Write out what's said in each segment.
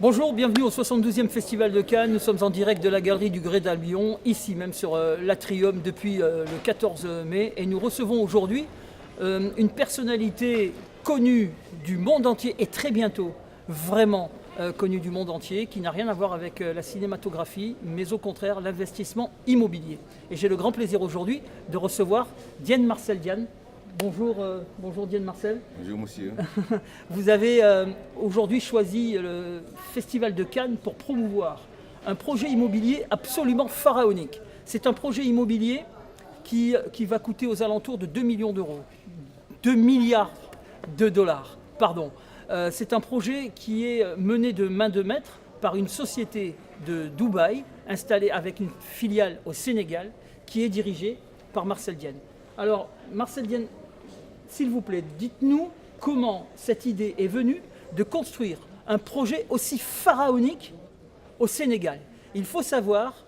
Bonjour, bienvenue au 72e Festival de Cannes. Nous sommes en direct de la galerie du Grès d'Albion, ici même sur l'Atrium depuis le 14 mai. Et nous recevons aujourd'hui une personnalité connue du monde entier et très bientôt vraiment connue du monde entier, qui n'a rien à voir avec la cinématographie, mais au contraire l'investissement immobilier. Et j'ai le grand plaisir aujourd'hui de recevoir Diane Marcel. Diane. Bonjour, bonjour Diane Marcel. Bonjour monsieur. Vous avez aujourd'hui choisi le Festival de Cannes pour promouvoir un projet immobilier absolument pharaonique. C'est un projet immobilier qui va coûter aux alentours de 2 millions d'euros. 2 milliards de dollars, pardon. C'est un projet qui est mené de main de maître par une société de Dubaï, installée avec une filiale au Sénégal, qui est dirigée par Marcel Dienne. Alors, Marcel Dienne, s'il vous plaît, dites-nous comment cette idée est venue de construire un projet aussi pharaonique au Sénégal. Il faut savoir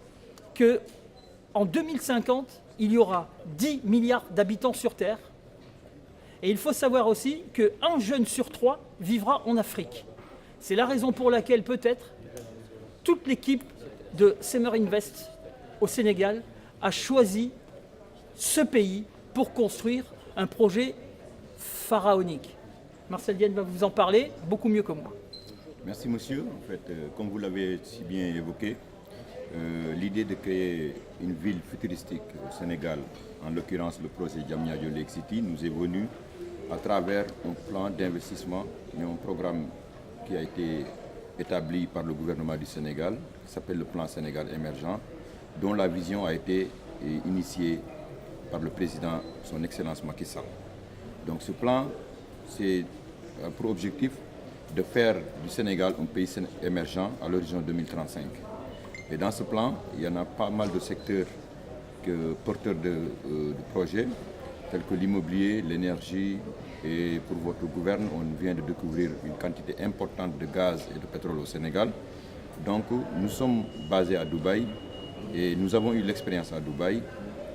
qu'en 2050, il y aura 10 milliards d'habitants sur Terre. Et il faut savoir aussi qu'un jeune sur 3 vivra en Afrique. C'est la raison pour laquelle peut-être toute l'équipe de Summer Invest au Sénégal a choisi ce pays pour construire un projet pharaonique. Marcel Dienne va vous en parler beaucoup mieux que moi. Merci monsieur. En fait, comme vous l'avez si bien évoqué, l'idée de créer une ville futuristique au Sénégal, en l'occurrence le projet Diamniadio Lake City, nous est venu à travers un plan d'investissement et un programme qui a été établi par le gouvernement du Sénégal, qui s'appelle le plan Sénégal émergent, dont la vision a été initiée par le président, son Excellence Macky Sall. Donc ce plan, c'est pour objectif de faire du Sénégal un pays émergent à l'horizon 2035. Et dans ce plan, il y en a pas mal de secteurs porteurs de projets, tels que l'immobilier, l'énergie, et pour votre gouverne, on vient de découvrir une quantité importante de gaz et de pétrole au Sénégal. Donc nous sommes basés à Dubaï et nous avons eu l'expérience à Dubaï.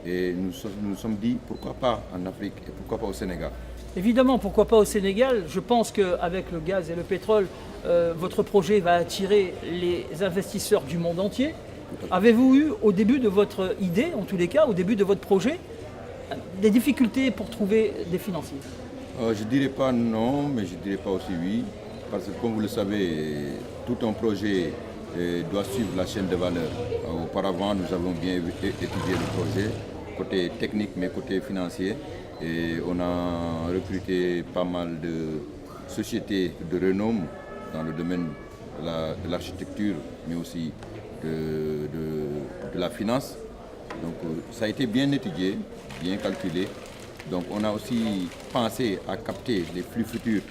Et nous sommes dit, pourquoi pas en Afrique et pourquoi pas au Sénégal? Évidemment, pourquoi pas au Sénégal? Je pense qu'avec le gaz et le pétrole, votre projet va attirer les investisseurs du monde entier. Avez-vous eu, au début de votre idée, en tous les cas, au début de votre projet, des difficultés pour trouver des financiers? Je ne dirais pas non, mais je ne dirais pas aussi oui. Parce que comme vous le savez, tout un projet doit suivre la chaîne de valeur. Auparavant, nous avons bien étudié le projet, côté technique, mais côté financier. Et on a recruté pas mal de sociétés de renom dans le domaine de l'architecture, mais aussi de la finance. Donc ça a été bien étudié, bien calculé. Donc on a aussi pensé à capter les flux futurs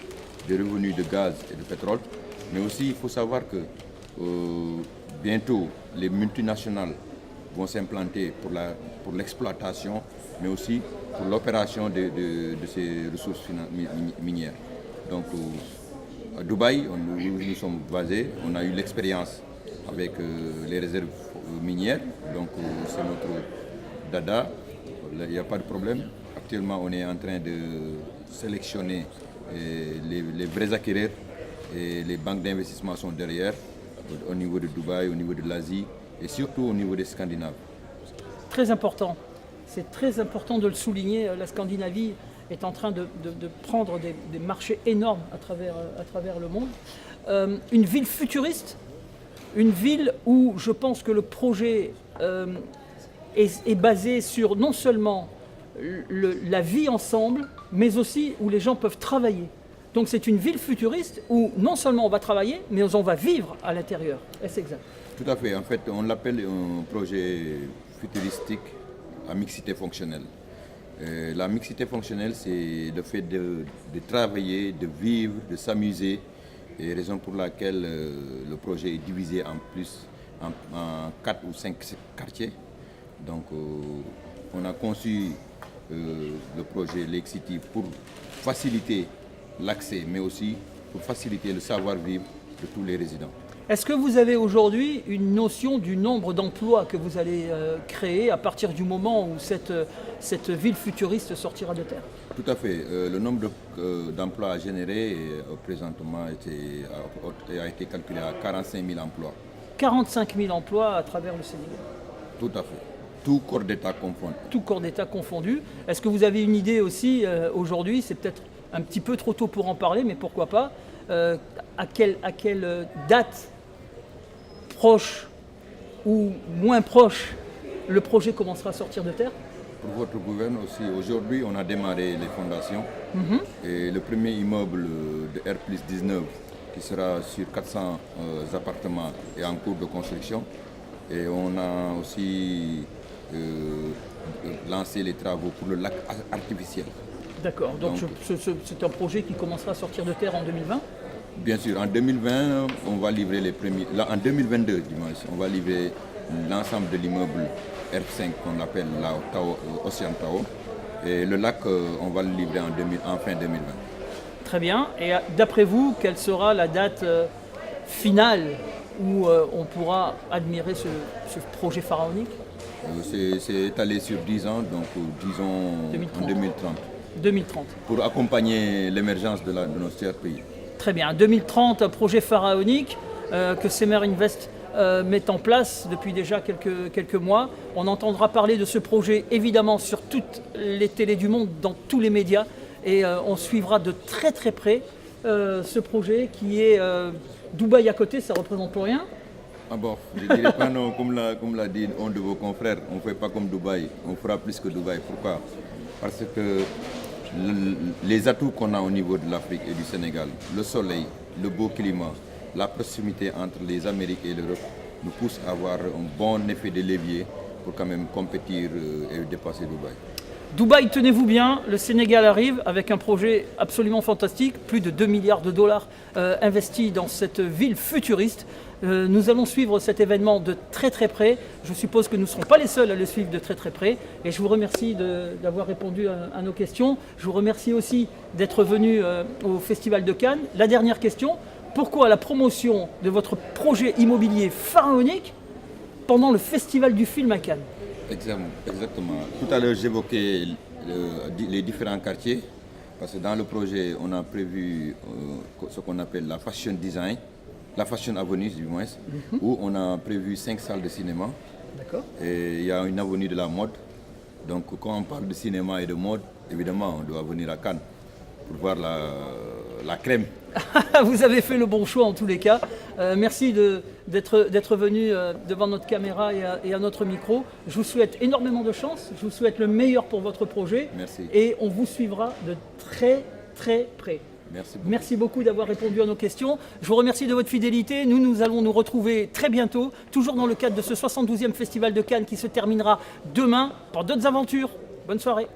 de revenus de gaz et de pétrole. Mais aussi, il faut savoir que bientôt, les multinationales vont s'implanter pour l'exploitation, mais aussi pour l'opération de ces ressources minières. Donc, à Dubaï, nous sommes basés, on a eu l'expérience avec les réserves minières, donc c'est notre dada, il n'y a pas de problème. Actuellement, on est en train de sélectionner les vrais acquéreurs et les banques d'investissement sont derrière, au niveau de Dubaï, au niveau de l'Asie et surtout au niveau des Scandinaves. Très important. C'est très important de le souligner. La Scandinavie est en train de prendre des marchés énormes à travers le monde. Une ville futuriste, une ville où je pense que le projet est basé sur non seulement la vie ensemble, mais aussi où les gens peuvent travailler. Donc c'est une ville futuriste où non seulement on va travailler, mais on va vivre à l'intérieur. Est-ce exact? Tout à fait. En fait, on l'appelle un projet futuristique à mixité fonctionnelle. La mixité fonctionnelle, c'est le fait de travailler, de vivre, de s'amuser. Et raison pour laquelle le projet est divisé en 4 ou 5 quartiers. Donc on a conçu le projet Lake City pour faciliter l'accès, mais aussi pour faciliter le savoir-vivre de tous les résidents. Est-ce que vous avez aujourd'hui une notion du nombre d'emplois que vous allez créer à partir du moment où cette ville futuriste sortira de terre? Tout à fait. Le nombre d'emplois générés présentement a été calculé à 45 000 emplois. 45 000 emplois à travers le Sénégal. Tout à fait. Tout corps d'État confondu. Tout corps d'État confondu. Est-ce que vous avez une idée aussi aujourd'hui, c'est peut-être un petit peu trop tôt pour en parler, mais pourquoi pas, à quelle date proche ou moins proche le projet commencera à sortir de terre? Pour votre gouverneur aussi, aujourd'hui, on a démarré les fondations. Et le premier immeuble de R+19, qui sera sur 400 appartements, est en cours de construction. Et on a aussi lancé les travaux pour le lac artificiel. D'accord, donc c'est un projet qui commencera à sortir de terre en 2020? Bien sûr, en 2020, on va livrer les premiers. Là, en 2022, dimanche, on va livrer l'ensemble de l'immeuble R5 qu'on appelle la Océan Tao. Et le lac, on va le livrer en fin 2020. Très bien. Et d'après vous, quelle sera la date finale où on pourra admirer ce projet pharaonique? C'est étalé sur 10 ans, donc disons 2030. en 2030. 2030. Pour accompagner l'émergence de notre cher pays. Très bien. 2030, un projet pharaonique que Semer Invest met en place depuis déjà quelques mois. On entendra parler de ce projet évidemment sur toutes les télés du monde, dans tous les médias. Et on suivra de très très près ce projet qui est Dubaï à côté, ça ne représente plus rien. Ah bon, je ne dirais pas non, comme l'a dit un de vos confrères, on ne fait pas comme Dubaï, on fera plus que Dubaï. Pourquoi? Parce que les atouts qu'on a au niveau de l'Afrique et du Sénégal, le soleil, le beau climat, la proximité entre les Amériques et l'Europe nous poussent à avoir un bon effet de levier pour quand même compétir et dépasser Dubaï. Dubaï, tenez-vous bien, le Sénégal arrive avec un projet absolument fantastique, plus de 2 milliards de dollars investis dans cette ville futuriste. Nous allons suivre cet événement de très très près. Je suppose que nous ne serons pas les seuls à le suivre de très très près. Et je vous remercie d'avoir répondu à nos questions. Je vous remercie aussi d'être venu au Festival de Cannes. La dernière question, pourquoi la promotion de votre projet immobilier pharaonique pendant le Festival du film à Cannes? Exactement. Tout à l'heure, j'évoquais les différents quartiers, parce que dans le projet, on a prévu ce qu'on appelle la fashion design, la fashion avenue du moins, où on a prévu 5 salles de cinéma. D'accord. Et il y a une avenue de la mode. Donc quand on parle de cinéma et de mode, évidemment, on doit venir à Cannes pour voir la crème. Vous avez fait le bon choix en tous les cas. Merci d'être venu devant notre caméra et à notre micro. Je vous souhaite énormément de chance. Je vous souhaite le meilleur pour votre projet. Merci. Et on vous suivra de très très près. Merci beaucoup. Merci beaucoup d'avoir répondu à nos questions. Je vous remercie de votre fidélité. Nous allons nous retrouver très bientôt, toujours dans le cadre de ce 72e Festival de Cannes qui se terminera demain pour d'autres aventures. Bonne soirée.